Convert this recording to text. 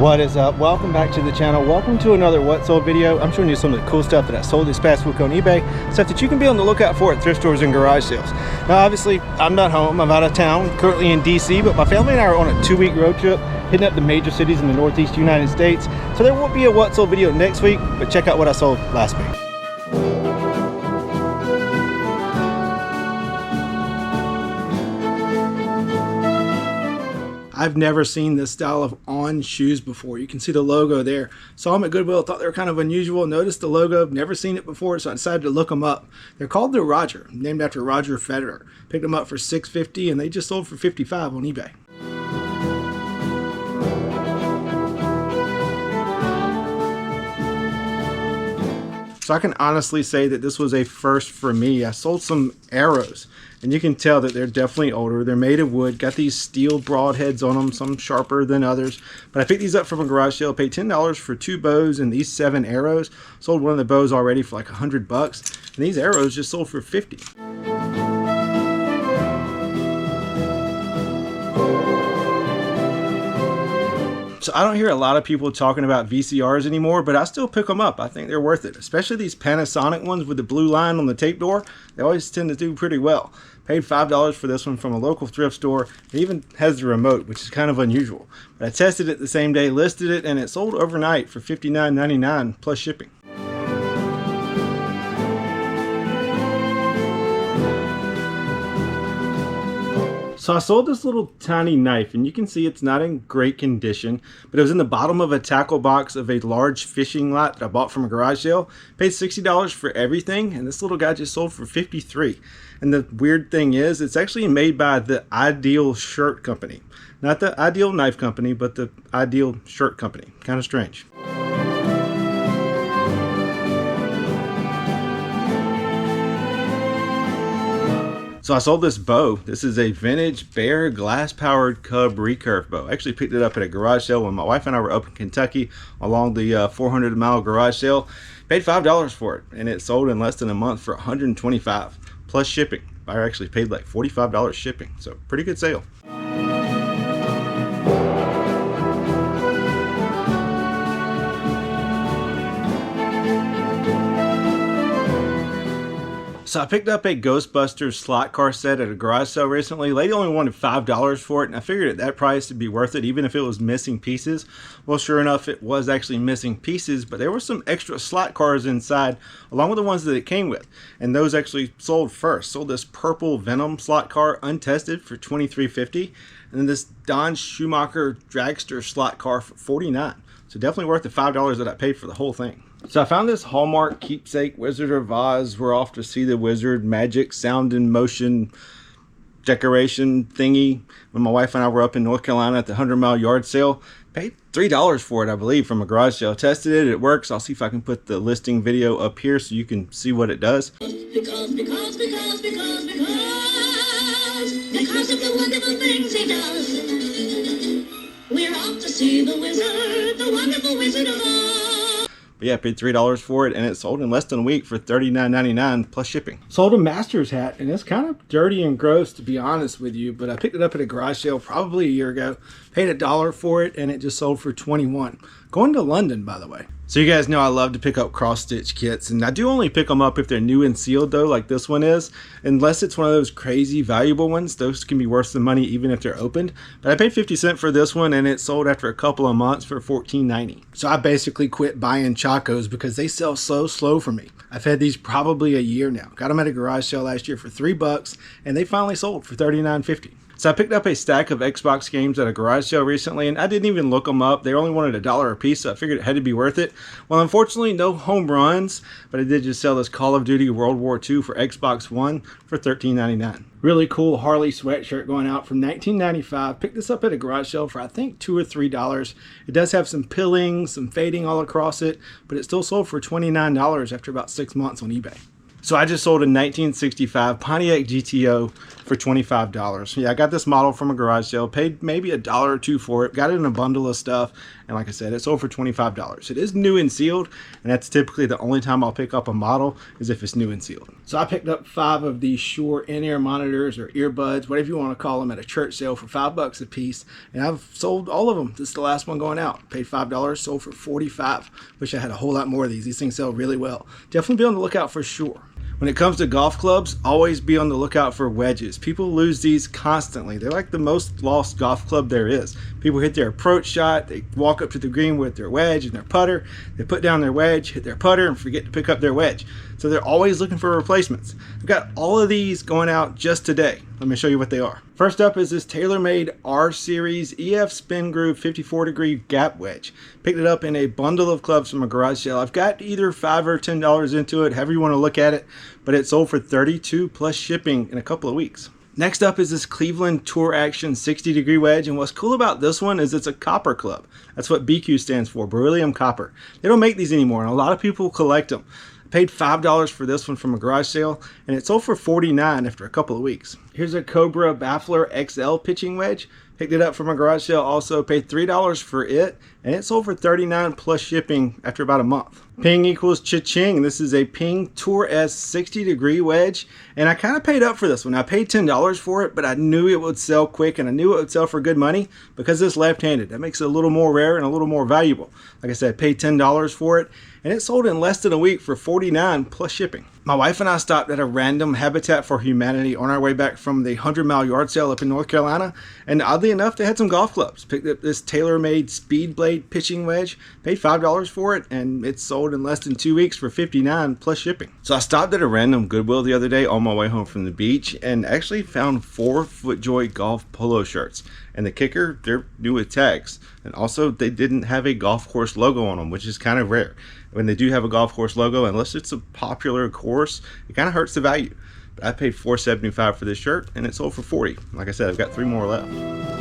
What is up? Welcome back to the channel. Welcome to another What Sold video. I'm showing you some of the cool stuff that I sold this past week on eBay, stuff that you can be on the lookout for at thrift stores and garage sales. Now obviously I'm not home, I'm out of town, currently in DC, but my family and I are on a 2-week road trip hitting up the major cities in the Northeast United States. So there won't be a What Sold video next week, but check out what I sold last week. I've never seen this style of On shoes before. You can see the logo there. Saw them at Goodwill, thought they were kind of unusual. Noticed the logo, never seen it before, so I decided to look them up. They're called the Roger, named after Roger Federer. Picked them up for $6.50 and they just sold for $55 on eBay. So I can honestly say that this was a first for me. I sold some arrows, and you can tell that they're definitely older. They're made of wood, got these steel broadheads on them, some sharper than others. But I picked these up from a garage sale, paid $10 for 2 bows and these 7 arrows. Sold one of the bows already for like $100, and these arrows just sold for $50. So I don't hear a lot of people talking about VCRs anymore, but I still pick them up. I think they're worth it, especially these Panasonic ones with the blue line on the tape door. They always tend to do pretty well. Paid $5 for this one from a local thrift store. It even has the remote, which is kind of unusual. But I tested it the same day, listed it, and it sold overnight for $59.99 plus shipping. So I sold this little tiny knife, and you can see it's not in great condition, but it was in the bottom of a tackle box of a large fishing lot that I bought from a garage sale. Paid $60 for everything, and this little guy just sold for $53. And the weird thing is, it's actually made by the Ideal Shirt Company. Not the Ideal Knife Company, but the Ideal Shirt Company. Kind of strange. So I sold this bow. This is a vintage Bear glass-powered Cub recurve bow. I actually picked it up at a garage sale when my wife and I were up in Kentucky along the 400-mile garage sale. Paid $5 for it, and it sold in less than a month for $125 plus shipping. Buyer actually paid like $45 shipping, so pretty good sale. So I picked up a Ghostbusters slot car set at a garage sale recently. Lady only wanted $5 for it, and I figured at that price it'd be worth it even if it was missing pieces. Well, sure enough, it was actually missing pieces, but there were some extra slot cars inside along with the ones that it came with, and those actually sold first. Sold this purple Venom slot car untested for $23.50, and then this Don Schumacher dragster slot car for $49. So definitely worth the $5 that I paid for the whole thing. So I found this Hallmark keepsake Wizard of Oz, We're Off to See the Wizard magic sound and motion decoration thingy when my wife and I were up in North Carolina at the 100-mile yard sale. Paid $3 for it, I believe, from a garage sale. Tested it, it works. I'll see if I can put the listing video up here so you can see what it does. Because of the wonderful things he does. We're off to see the wizard, the wonderful Wizard of Oz. But yeah, I paid $3 for it, and it sold in less than a week for $39.99 plus shipping. Sold a Masters hat, and it's kind of dirty and gross, to be honest with you, but I picked it up at a garage sale probably a year ago. Paid $1 for it, and it just sold for $21. Going to London, by the way. So you guys know I love to pick up cross-stitch kits, and I do only pick them up if they're new and sealed, though, like this one is. Unless it's one of those crazy valuable ones, those can be worth the money even if they're opened. But I paid 50 cents for this one, and it sold after a couple of months for $14.90. So I basically quit buying Chacos because they sell so slow for me. I've had these probably a year now. Got them at a garage sale last year for $3, and they finally sold for $39.50. So I picked up a stack of Xbox games at a garage sale recently, and I didn't even look them up. They only wanted $1 a piece, so I figured it had to be worth it. Well, unfortunately, no home runs, but I did just sell this Call of Duty World War II for Xbox One for $13.99. Really cool Harley sweatshirt going out from $19.95. Picked this up at a garage sale for I think $2 or $3. It does have some pilling, some fading all across it, but it still sold for $29 after about 6 months on eBay. So I just sold a 1965 Pontiac GTO for $25. Yeah, I got this model from a garage sale, paid maybe $1 or $2 for it, got it in a bundle of stuff, And like I said, it sold for $25. It is new and sealed, and that's typically the only time I'll pick up a model is if it's new and sealed. So I picked up 5 of these Shure in-ear monitors or earbuds, whatever you want to call them, at a church sale for $5 a piece, and I've sold all of them. This is the last one going out. Paid $5, sold for $45. Wish I had a whole lot more of these. These things sell really well. Definitely be on the lookout for Shure. When it comes to golf clubs, always be on the lookout for wedges. People lose these constantly. They're like the most lost golf club there is. People hit their approach shot, they walk up to the green with their wedge and their putter, they put down their wedge, hit their putter, and forget to pick up their wedge. So they're always looking for replacements. I've got all of these going out just today. Let me show you what they are. First up is this TaylorMade R Series EF Spin Groove 54-degree gap wedge. Picked it up in a bundle of clubs from a garage sale. I've got either $5 or $10 into it, however you want to look at it, but it sold for $32 plus shipping in a couple of weeks. Next up is this Cleveland Tour Action 60-degree wedge, and what's cool about this one is it's a copper club. That's what BQ stands for, beryllium copper. They don't make these anymore, and a lot of people collect them. I paid $5 for this one from a garage sale, and it sold for $49 after a couple of weeks. Here's a Cobra Baffler XL pitching wedge. Picked it up from a garage sale, also paid $3 for it, and it sold for $39 plus shipping after about a month. Ping equals cha-ching. This is a Ping Tour S 60-degree wedge, and I kind of paid up for this one. I paid $10 for it, but I knew it would sell quick, and I knew it would sell for good money because it's left-handed. That makes it a little more rare and a little more valuable. Like I said, I paid $10 for it, and it sold in less than a week for $49 plus shipping. My wife and I stopped at a random Habitat for Humanity on our way back from the 100-mile yard sale up in North Carolina, and oddly enough, they had some golf clubs. Picked up this TaylorMade Speed Blade pitching wedge, paid $5 for it, and it sold in less than 2 weeks for $59 plus shipping. So I stopped at a random Goodwill the other day on my way home from the beach and actually found 4 FootJoy golf polo shirts. And the kicker, they're new with tags. And also, they didn't have a golf course logo on them, which is kind of rare. When they do have a golf course logo, unless it's a popular course, it kind of hurts the value. But I paid $4.75 for this shirt, and it sold for $40. Like I said, I've got 3 more left.